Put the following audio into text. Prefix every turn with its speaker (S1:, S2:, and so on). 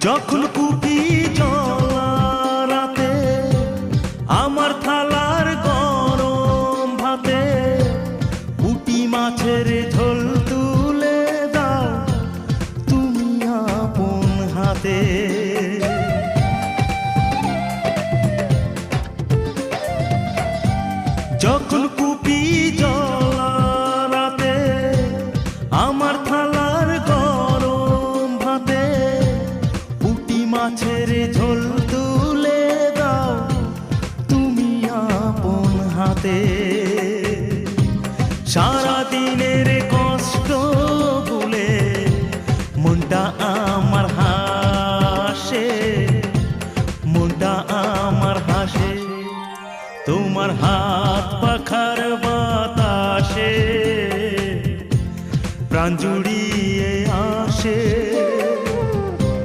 S1: যখন কুপি জলা রাতে আমার থালার গরম ভাতে পুঁটি মাছের ঝোল তুলে দাও তুমি আপন হাতে। যখন কুপি জলা রাতে আমার থালার গরম ভাতে পুঁটি মাছের ঝোল তুলে দাও তুমি আপন হাতে। সারা দিনের কষ্ট ভুলে মনটা আমার হাসে, মনটা আমার হাসে তোমার হাত পাখার বাতাসে প্রাণ জুড়ি